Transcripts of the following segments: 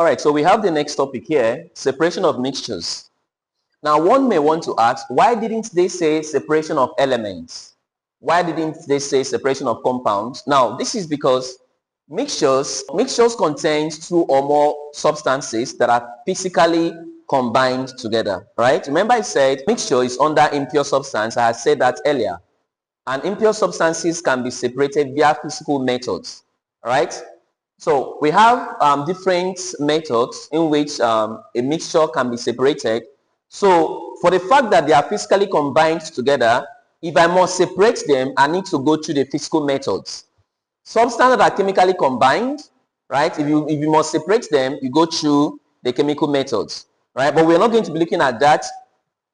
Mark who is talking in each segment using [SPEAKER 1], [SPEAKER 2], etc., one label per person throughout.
[SPEAKER 1] All right, so we have the next topic here, separation of mixtures. Now, one may want to ask, why didn't they say separation of elements? Why didn't they say separation of compounds? Now, this is because mixtures contain two or more substances that are physically combined together, right? Remember I said mixture is under impure substance. I had said that earlier. And impure substances can be separated via physical methods, right? So we have different methods in which a mixture can be separated. So for the fact that they are physically combined together, if I must separate them, I need to go through the physical methods. Substances that are chemically combined, right? If you must separate them, you go through the chemical methods, right? But we're not going to be looking at that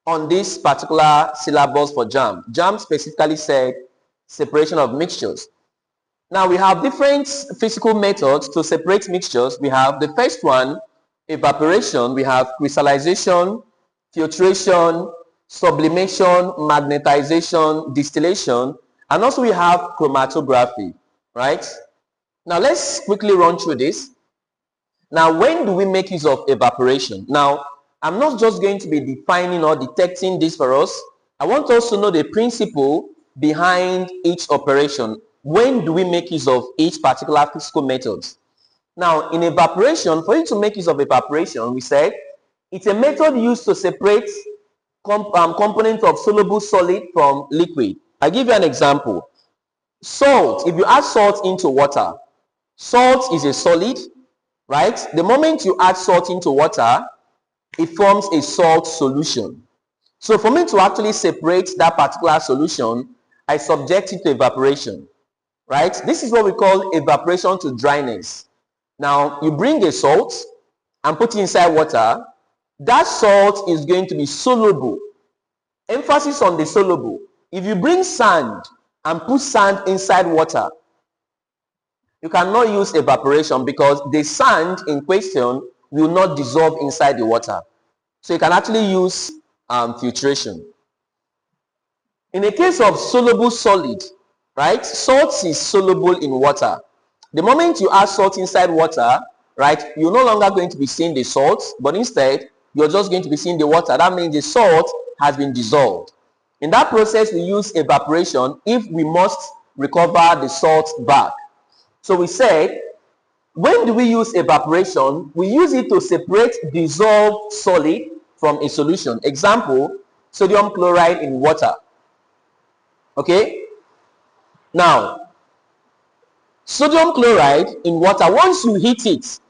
[SPEAKER 1] on this particular syllabus for JAMB. JAMB specifically said separation of mixtures. Now we have different physical methods to separate mixtures. We have the first one, evaporation. We have crystallization, filtration, sublimation, magnetization, distillation, and also we have chromatography, right? Now let's quickly run through this. Now, when do we make use of evaporation? Now, I'm not just going to be defining or detecting this for us. I want us to know the principle behind each operation. When do we make use of each particular physical method? Now, in evaporation, for you to make use of evaporation, we said it's a method used to separate components of soluble solid from liquid. I'll give you an example. Salt, if you add salt into water, salt is a solid, right? The moment you add salt into water, it forms a salt solution. So for me to actually separate that particular solution, I subject it to evaporation, right? This is what we call evaporation to dryness. Now, you bring a salt and put it inside water. That salt is going to be soluble. Emphasis on the soluble. If you bring sand and put sand inside water, you cannot use evaporation because the sand in question will not dissolve inside the water. So you can actually use filtration. In the case of soluble solid, right, salt is soluble in water. The moment you add salt inside water, right, you're no longer going to be seeing the salt, but instead you're just going to be seeing the water. That means the salt has been dissolved. In that process, we use evaporation if we must recover the salt back. So we said, when do we use evaporation? We use it to separate dissolved solid from a solution. Example, sodium chloride in water. Okay? Now, sodium chloride in water, once you heat it,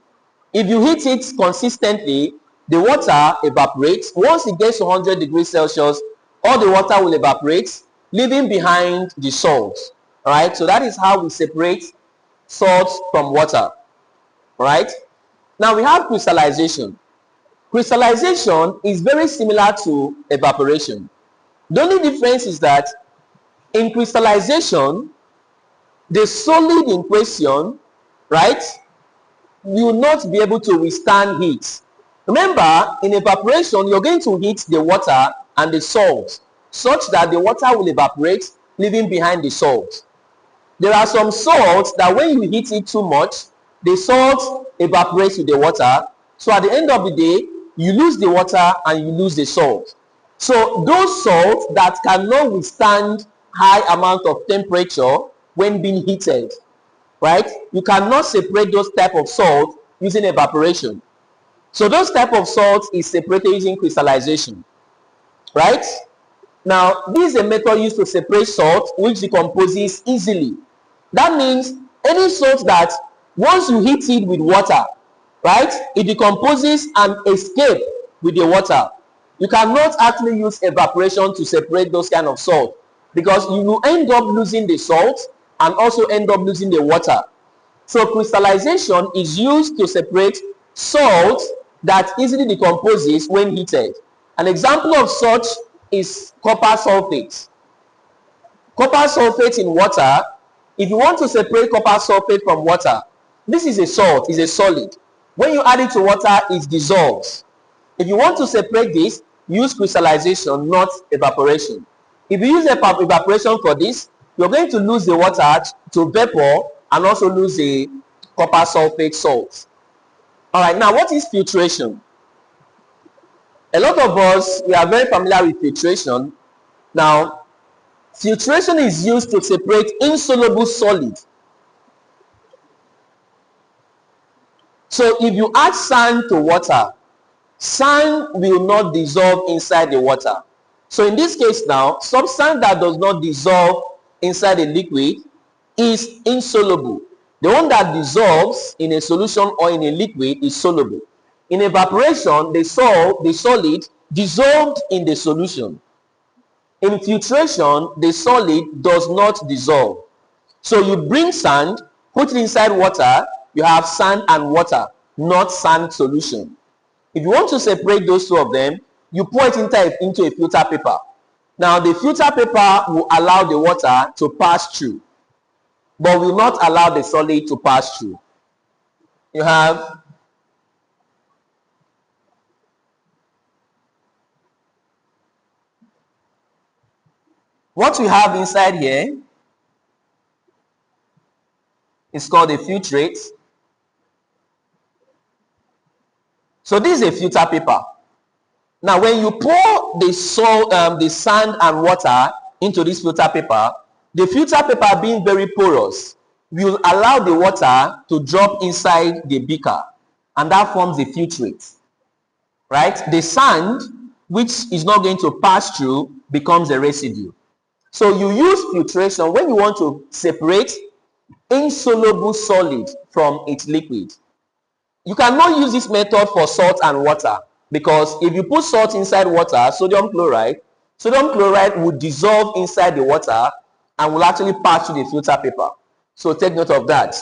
[SPEAKER 1] if you heat it consistently, the water evaporates. Once it gets to 100 degrees Celsius, all the water will evaporate, leaving behind the salt. All right? So that is how we separate salt from water. Right? Now we have crystallization. Crystallization is very similar to evaporation. The only difference is that in crystallization, the solid in question, right, will not be able to withstand heat. Remember, in evaporation, you're going to heat the water and the salt such that the water will evaporate, leaving behind the salt. There are some salts that when you heat it too much, the salt evaporates with the water. So at the end of the day, you lose the water and you lose the salt. So those salts that cannot withstand high amount of temperature when being heated, right? You cannot separate those type of salt using evaporation. So those type of salts is separated using crystallization, right? Now, this is a method used to separate salt which decomposes easily. That means any salt that once you heat it with water, right, it decomposes and escapes with the water. You cannot actually use evaporation to separate those kind of salt because you will end up losing the salt and also end up losing the water. So crystallization is used to separate salt that easily decomposes when heated. An example of such is copper sulfate. Copper sulfate in water, if you want to separate copper sulfate from water, this is a salt, is a solid. When you add it to water, it dissolves. If you want to separate this, use crystallization, not evaporation. If you use evaporation for this, you're going to lose the water to vapor and also lose the copper sulfate salt. All right, now what is filtration? A lot of us, we are very familiar with filtration. Now, filtration is used to separate insoluble solid. So if you add sand to water, sand will not dissolve inside the water. So in this case now, substance that does not dissolve inside a liquid is insoluble. The one that dissolves in a solution or in a liquid is soluble. In evaporation, the solid dissolved in the solution. In filtration, the solid does not dissolve. So you bring sand, put it inside water, you have sand and water, not sand solution. If you want to separate those two of them, you pour it into a filter paper. Now the filter paper will allow the water to pass through, but will not allow the solid to pass through. You have what we have inside here is called a filtrate. So this is a filter paper. Now when you pour the sand and water into this filter paper, the filter paper being very porous will allow the water to drop inside the beaker, and that forms the filtrate. Right? The sand, which is not going to pass through, becomes a residue. So you use filtration when you want to separate insoluble solid from its liquid. You cannot use this method for salt and water, because if you put salt inside water, sodium chloride will dissolve inside the water and will actually pass through the filter paper. So take note of that.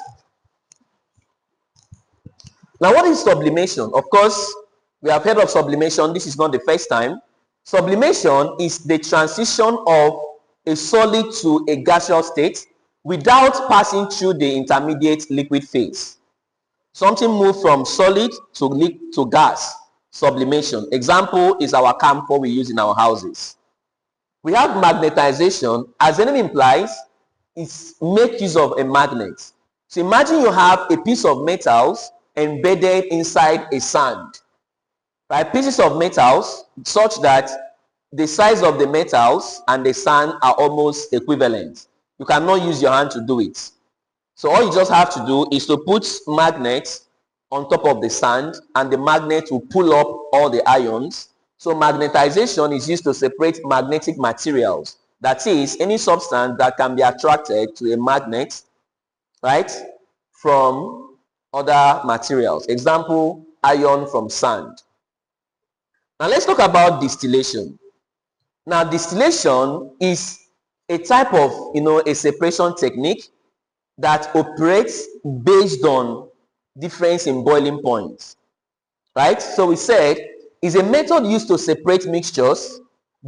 [SPEAKER 1] Now what is sublimation? Of course, we have heard of sublimation. This is not the first time. Sublimation is the transition of a solid to a gaseous state without passing through the intermediate liquid phase. Something moves from solid to gas. Sublimation. Example is our camphor we use in our houses. We have magnetization. As the name implies, it's make use of a magnet. So imagine you have a piece of metals embedded inside a sand. Right? Pieces of metals such that the size of the metals and the sand are almost equivalent. You cannot use your hand to do it. So all you just have to do is to put magnets on top of the sand, and the magnet will pull up all the ions. So magnetization is used to separate magnetic materials. That is, any substance that can be attracted to a magnet, right, from other materials. Example, iron from sand. Now let's talk about distillation. Now distillation is a type of, a separation technique that operates based on difference in boiling points, right? So we said is a method used to separate mixtures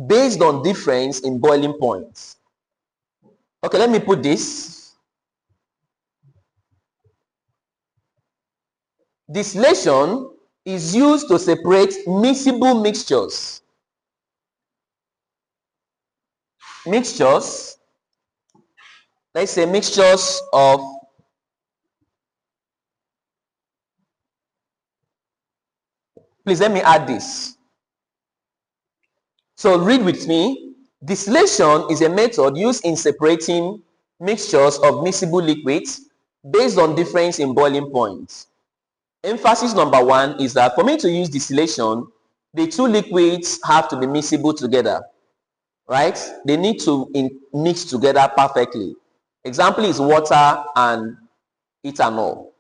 [SPEAKER 1] based on difference in boiling points. Okay, let me put this. Distillation is used to separate miscible mixtures. Mixtures, let's say mixtures of please let me add this. So read with me. Distillation is a method used in separating mixtures of miscible liquids based on difference in boiling points. Emphasis number one is that for me to use distillation, the two liquids have to be miscible together, right? They need to mix together perfectly. Example is water and ethanol,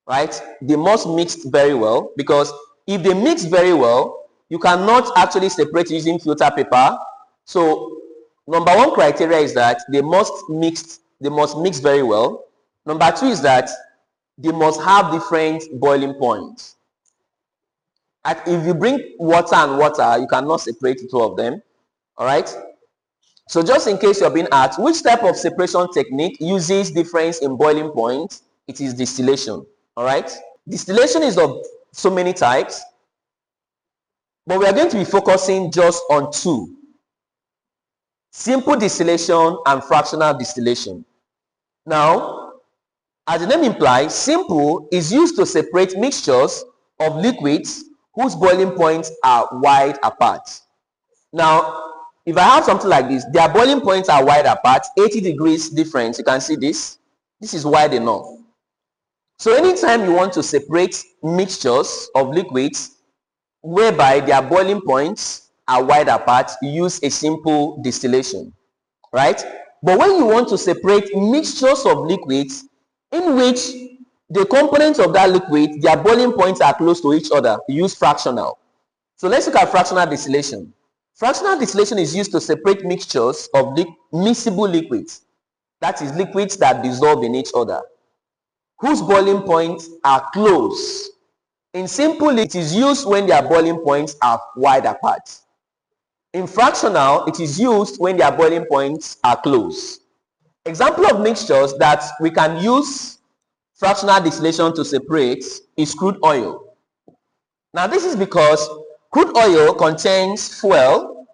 [SPEAKER 1] right? They must mix very well, because if they mix very well, you cannot actually separate using filter paper. So number one criteria is that they must mix very well. Number two is that they must have different boiling points. If you bring water and water, you cannot separate the two of them. All right. So just in case you're being asked, which type of separation technique uses difference in boiling points? It is distillation. All right. Distillation is of so many types, but we are going to be focusing just on two: simple distillation and fractional distillation. Now, as the name implies, simple is used to separate mixtures of liquids whose boiling points are wide apart. Now, if I have something like this, their boiling points are wide apart, 80 degrees difference. You can see this. This is wide enough. So anytime you want to separate mixtures of liquids whereby their boiling points are wide apart, you use a simple distillation, right? But when you want to separate mixtures of liquids in which the components of that liquid, their boiling points are close to each other, you use fractional. So let's look at fractional distillation. Fractional distillation is used to separate mixtures of miscible liquids, that is, liquids that dissolve in each other, whose boiling points are close. In simple, it is used when their boiling points are wide apart. In fractional, it is used when their boiling points are close. Example of mixtures that we can use fractional distillation to separate is crude oil. Now, this is because crude oil contains fuel,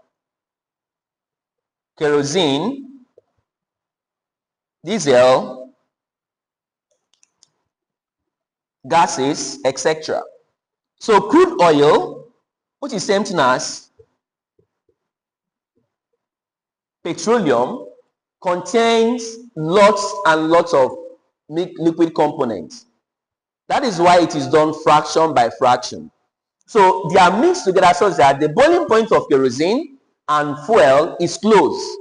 [SPEAKER 1] kerosene, diesel, gases, etc. So crude oil, which is same thing as petroleum, contains lots and lots of liquid components. That is why it is done fraction by fraction. So they are mixed together such that the boiling point of kerosene and fuel is close,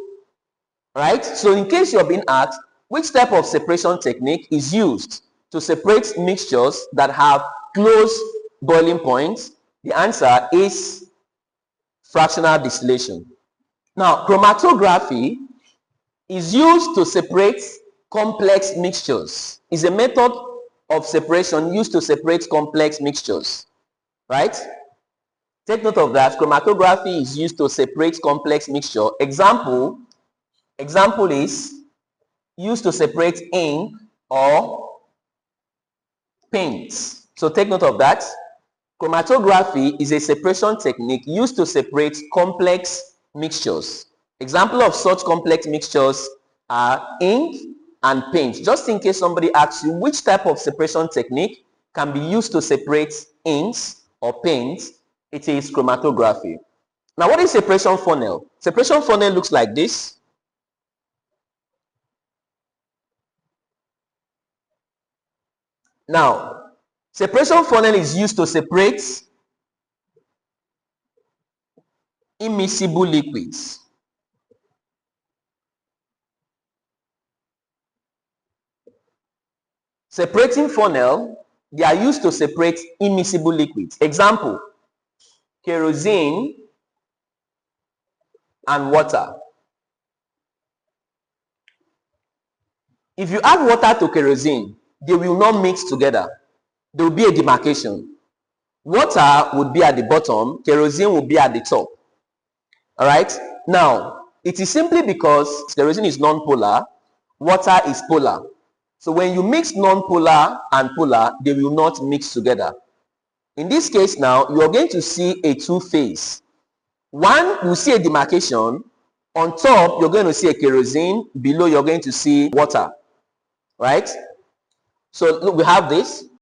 [SPEAKER 1] right? So in case you're being asked which type of separation technique is used to separate mixtures that have close boiling points, the answer is fractional distillation. Now, chromatography is used to separate complex mixtures. It's a method of separation used to separate complex mixtures, right? Take note of that. Chromatography is used to separate complex mixture. Example is used to separate ink or paints. So take note of that. Chromatography is a separation technique used to separate complex mixtures. Example of such complex mixtures are ink and paint. Just in case somebody asks you which type of separation technique can be used to separate inks or paints, it is chromatography. Now, what is separation funnel? Separation funnel looks like this. Now, separation funnel is used to separate immiscible liquids. Separating funnel, they are used to separate immiscible liquids. Example, kerosene and water. If you add water to kerosene, they will not mix together. There will be a demarcation. Water would be at the bottom, kerosene will be at the top. All right? Now, it is simply because kerosene is non-polar, water is polar. So when you mix non-polar and polar, they will not mix together. In this case now, you are going to see a two-phase. One, you see a demarcation. On top, you're going to see a kerosene. Below, you're going to see water. Right? So look, we have this.